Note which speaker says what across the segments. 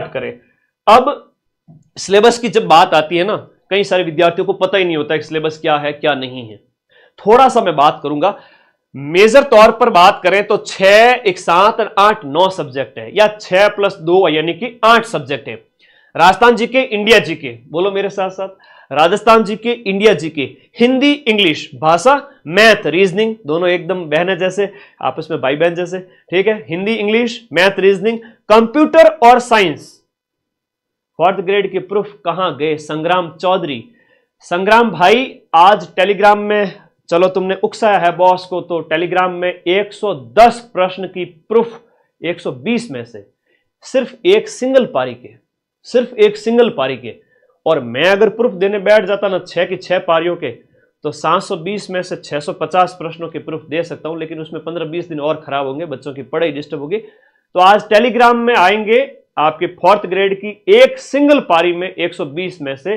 Speaker 1: करें। अब सिलेबस की जब बात आती है ना, कई सारे विद्यार्थियों को पता ही नहीं होता कि सिलेबस क्या है क्या नहीं है। थोड़ा सा मैं बात करूंगा। मेजर तौर पर बात करें तो 6, 1, 7, 8, 9 सब्जेक्ट है, या 6 + 2 यानी कि 8 सब्जेक्ट है। राजस्थान जीके, इंडिया जीके, बोलो मेरे साथ साथ, Rajasthan GK, India GK, Hindi, English, भाषा, मैथ, रीजनिंग, दोनों एकदम बहन जैसे, आपस में भाई बहन जैसे, ठीक है। Hindi, English, math, reasoning, computer और साइंस। 4th ग्रेड के प्रूफ कहां गए संग्राम चौधरी? संग्राम भाई, आज टेलीग्राम में, चलो तुमने उकसाया है बॉस को, तो टेलीग्राम में 110 प्रश्न की प्रूफ 120 में से सिर्फ एक सिंगल पारी के, सिर्फ एक सिंगल पारी के। और मैं अगर प्रूफ देने बैठ जाता ना 6 की 6 पारियों के, तो 720 में से 650 प्रश्नों के प्रूफ दे सकता हूं, लेकिन उसमें 15-20 दिन और खराब होंगे, बच्चों की पढ़ाई डिस्टर्ब होगी। तो आज टेलीग्राम में आएंगे आपके 4th ग्रेड की एक सिंगल पारी में 120 में से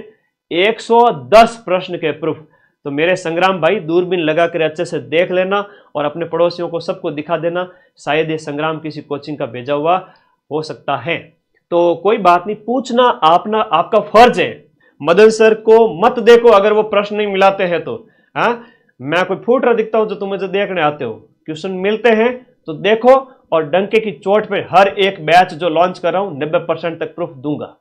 Speaker 1: 110 प्रश्न के प्रूफ। तो मेरे संग्राम भाई, दूरबीन लगा कर अच्छे से देख लेना और अपने पड़ोसियों को सबको दिखा देना। शायद ये संग्राम किसी कोचिंग का भेजा हुआ हो सकता है, तो कोई बात नहीं, पूछना आपका फर्ज है। मदन सर को मत देखो अगर वो प्रश्न नहीं मिलाते हैं तो। हाँ, मैं कोई फूट रहा दिखता हूं जो तुम्हें जो देखने आते हो, क्वेश्चन मिलते हैं तो देखो, और डंके की चोट पे हर एक बैच जो लॉन्च कर रहा हूं 90% तक प्रूफ दूंगा।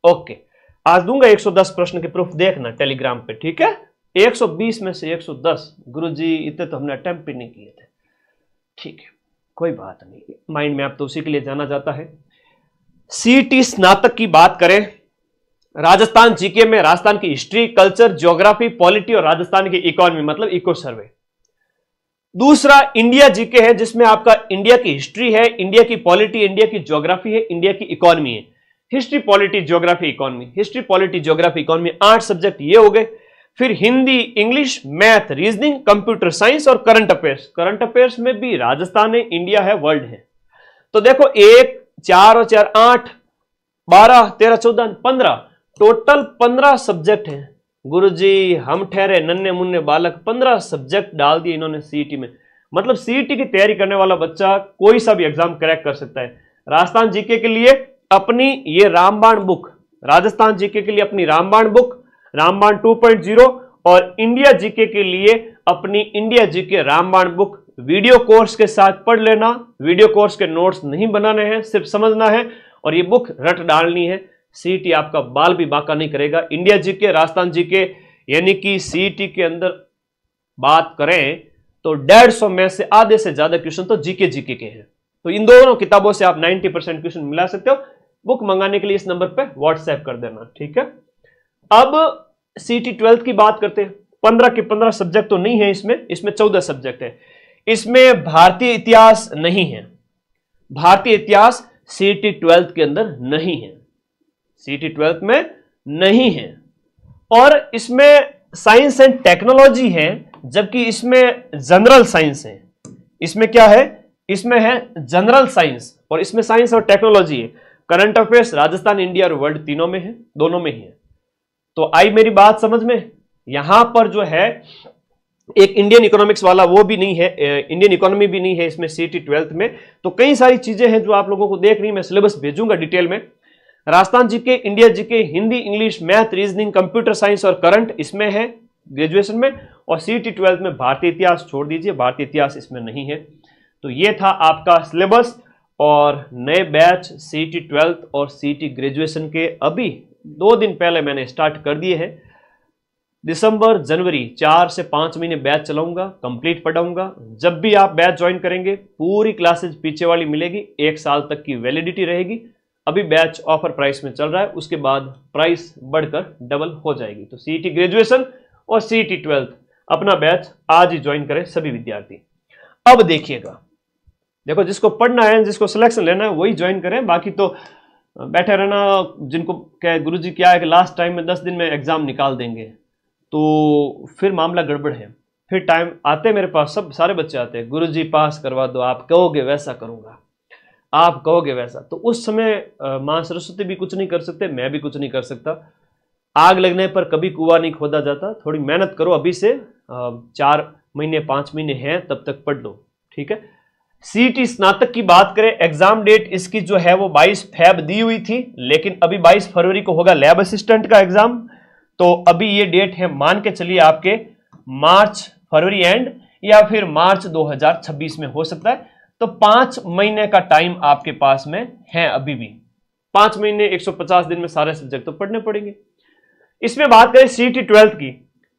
Speaker 1: ओके, आज दूंगा 110 प्रश्न के प्रूफ, देखना टेलीग्राम पे, ठीक है। 120 में से 110, गुरुजी इतने तो हमने अटेम्प्ट भी नहीं किए थे, ठीक है, कोई बात नहीं, माइंड मैप तो उसी के लिए जाना जाता है। सीटी स्नातक की बात करें, राजस्थान जीके में राजस्थान की हिस्ट्री, कल्चर, ज्योग्राफी, पॉलिटी और राजस्थान की इकोनॉमी मतलब इको सर्वे। दूसरा इंडिया जीके है, जिसमें आपका इंडिया की हिस्ट्री है, इंडिया की पॉलिटी, इंडिया की ज्योग्राफी है, इंडिया की इकोनॉमी है। History, polity, geography, economy, history, polity, geography, economy, 8 subject ये हो गए। फिर Hindi, English, math, reasoning, computer science और करंट अफेयर्स। करंट अफेयर्स में भी राजस्थान है, इंडिया है, वर्ल्ड है। तो देखो 1, 4 और 4, 8, 12, 13, 14, 15, टोटल 15 सब्जेक्ट हैं। गुरुजी हम ठहरे नन्हे मुन्ने बालक, 15 सब्जेक्ट डाल दिए इन्होंने सीईटी में। मतलब सीईटी की तैयारी करने वाला बच्चा कोई सा भी एग्जाम क्रैक कर सकता है। राजस्थान जीके के लिए अपनी ये रामबाण बुक, राजस्थान जीके के लिए अपनी रामबाण बुक, रामबाण 2.0, और इंडिया जीके के लिए अपनी इंडिया जीके रामबाण बुक वीडियो कोर्स के साथ पढ़ लेना। वीडियो कोर्स के नोट्स नहीं बनाने हैं, सिर्फ समझना है और ये बुक रट डालनी है। सीईटी आपका बाल भी बांका नहीं करेगा। इंडिया जीके, राजस्थान जीके, यानी कि सीईटी के अंदर बात करें तो 150 में से आधे से ज्यादा क्वेश्चन तो जीके के हैं। तो इन दोनों किताबों से आप 90% क्वेश्चन मिला सकते हो। बुक मंगाने के लिए इस नंबर पे व्हाट्सएप कर देना, ठीक है। अब सीईटी 12th की बात करते हैं। 15 के 15 सब्जेक्ट तो नहीं है इसमें 14 सब्जेक्ट है। इसमें भारतीय इतिहास नहीं है, भारतीय इतिहास सीईटी 12th के अंदर नहीं है, सीईटी 12th में नहीं है। और इसमें साइंस एंड टेक्नोलॉजी है, जबकि इसमें जनरल साइंस है। इसमें क्या है? इसमें है जनरल साइंस, और इसमें साइंस और टेक्नोलॉजी है। करंट अफेयर्स राजस्थान, इंडिया और वर्ल्ड तीनों में है, दोनों में ही है। तो आई मेरी बात समझ में? यहां पर जो है एक इंडियन इकोनॉमिक्स वाला वो भी नहीं है, इंडियन इकोनॉमी भी नहीं है इसमें सीईटी 12th में। तो कई सारी चीजें हैं जो आप लोगों को देख रही, मैं सिलेबस भेजूंगा डिटेल में। Rajasthan GK, India GK, Hindi, English, math, reasoning, computer science और करंट इसमें है ग्रेजुएशन में, और सीईटी 12th में भारतीय इतिहास छोड़ दीजिए, भारतीय इतिहास इसमें नहीं है। तो ये था आपका सिलेबस, और नए बैच सीईटी 12th और सीईटी ग्रेजुएशन के अभी 2 दिन पहले मैंने स्टार्ट कर दिए हैं। दिसंबर, जनवरी 4 से 5 महीने बैच चलाऊंगा, कंप्लीट पढ़ाऊंगा। जब भी आप बैच ज्वाइन करेंगे पूरी क्लासेज पीछे वाली मिलेगी, 1 साल तक की वैलिडिटी रहेगी। अभी बैच ऑफर प्राइस में चल रहा है, उसके बाद प्राइस बढ़कर डबल हो जाएगी। तो सीईटी ग्रेजुएशन और सीईटी 12th अपना बैच आज ही ज्वाइन करें सभी विद्यार्थी। अब देखिएगा, देखो जिसको पढ़ना है, जिसको सिलेक्शन लेना है वही ज्वाइन करें, बाकी तो बैठे रहना। जिनको क्या है, गुरुजी क्या है कि लास्ट टाइम में 10 दिन में एग्जाम निकाल देंगे, तो फिर मामला गड़बड़ है। फिर टाइम आते मेरे पास, सब सारे बच्चे आते हैं, गुरुजी पास करवा दो, आप कहोगे वैसा करूंगा, आप कहोगे वैसा। तो उस समय मां सरस्वती भी कुछ नहीं कर सकते, मैं भी कुछ नहीं कर सकता। आग लगने पर कभी कुआं नहीं खोदा जाता। थोड़ी मेहनत करो, अभी से 4 महीने 5 महीने हैं, तब तक पढ़ लो, ठीक है। सीईटी स्नातक की बात करें, एग्जाम डेट इसकी जो है वो 22 फेब दी हुई थी, लेकिन अभी 22 फरवरी को होगा लैब असिस्टेंट का एग्जाम। तो अभी ये डेट है, मान के चलिए आपके मार्च फरवरी एंड या फिर मार्च 2026 में हो सकता है। तो 5 महीने का टाइम आपके पास में है अभी भी। 5 महीने 150 दिन में सारे सब्जेक्ट तो पढ़ने पड़ेंगे। इसमें बात करें सीईटी 12th की,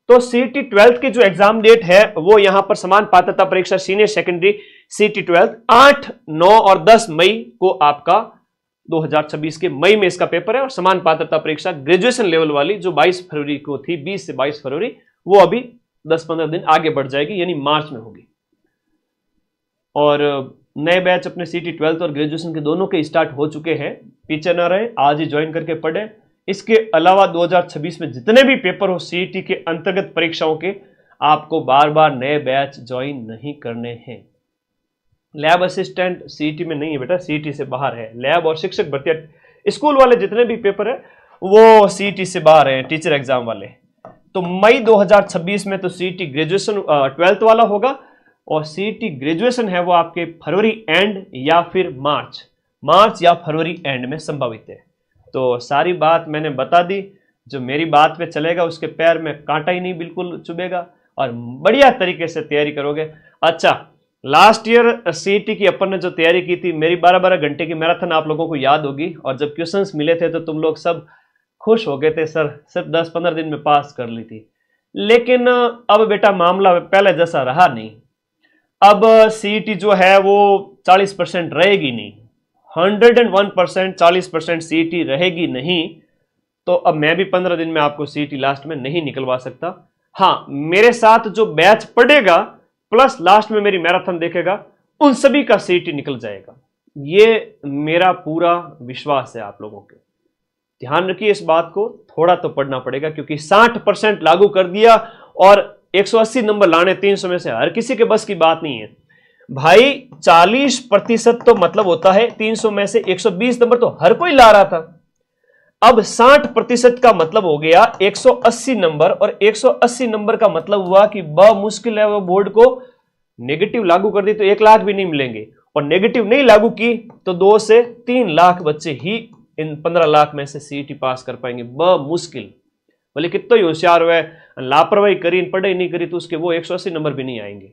Speaker 1: तो सीईटी 12th की जो एग्जाम डेट है वो यहां पर समान पात्रता परीक्षा सीनियर सेकेंडरी सीईटी 12th 8, 9 और 10 मई को आपका 2026 के मई में इसका पेपर है। और समान पात्रता परीक्षा ग्रेजुएशन लेवल वाली जो 22 फरवरी को थी, 20 से 22 फरवरी, वो अभी 10-15 दिन आगे बढ़ जाएगी, यानी मार्च में होगी। और नए बैच अपने सीईटी 12th और ग्रेजुएशन के दोनों के स्टार्ट हो चुके हैं। पीछे ना रहे, आज ही ज्वाइन करके पढ़े। इसके अलावा 2026 में जितने भी पेपर हो सीईटी के अंतर्गत परीक्षाओं के, आपको बार बार नए बैच ज्वाइन नहीं करने हैं। लैब असिस्टेंट सीईटी में नहीं है बेटा, सीईटी से बाहर है। लैब और शिक्षक भर्ती स्कूल वाले जितने भी पेपर है वो सीईटी से बाहर है, टीचर एग्जाम वाले। तो मई 2026 में तो सीईटी ग्रेजुएशन 12th वाला होगा, और सीईटी ग्रेजुएशन है वो आपके फरवरी एंड या फिर मार्च या फरवरी एंड में संभावित है। तो सारी बात मैंने बता दी। जो मेरी बात पे चलेगा उसके पैर में कांटा ही नहीं बिल्कुल चुभेगा, और बढ़िया तरीके से तैयारी करोगे। अच्छा, लास्ट ईयर सीईटी की अपन ने जो तैयारी की थी, मेरी 12-12 घंटे की मैराथन आप लोगों को याद होगी, और जब क्वेश्चंस मिले थे तो तुम लोग सब खुश हो गए थे, सर सिर्फ 10-15 दिन में पास कर ली थी। लेकिन अब बेटा मामला पहले जैसा रहा नहीं। अब सीईटी जो है वो 40% रहेगी नहीं, 101% 40% सीईटी रहेगी नहीं। तो अब मैं भी 15 दिन में आपको सीईटी लास्ट में नहीं निकलवा सकता। हाँ, मेरे साथ जो बैच पढ़ेगा प्लस लास्ट में मेरी मैराथन देखेगा, उन सभी का सीईटी निकल जाएगा। ये मेरा पूरा विश्वास है आप लोगों के। ध्यान रखिए इस बात को, थोड़ा तो पढ़ना पड़ेगा, क्योंकि 60% लागू कर दिया और 180 नंबर लाने 300 में से हर किसी के बस की बात नहीं है भाई। 40% तो मतलब होता है 300 में से 120 नंबर तो हर कोई ला रहा था। अब 60% का मतलब हो गया 180 नंबर, और 180 नंबर का मतलब हुआ कि बहुत मुश्किल है वो बोर्ड को नेगेटिव लागू कर दी तो 1 लाख भी नहीं मिलेंगे, और नेगेटिव नहीं लागू की तो 2 से 3 लाख बच्चे ही इन 15 लाख में से सीईटी पास कर पाएंगे, बहुत मुश्किल। बोले कितना ही होशियार हुआ, लापरवाही करी, पढ़ाई नहीं करी तो उसके वो 180 नंबर भी नहीं आएंगे।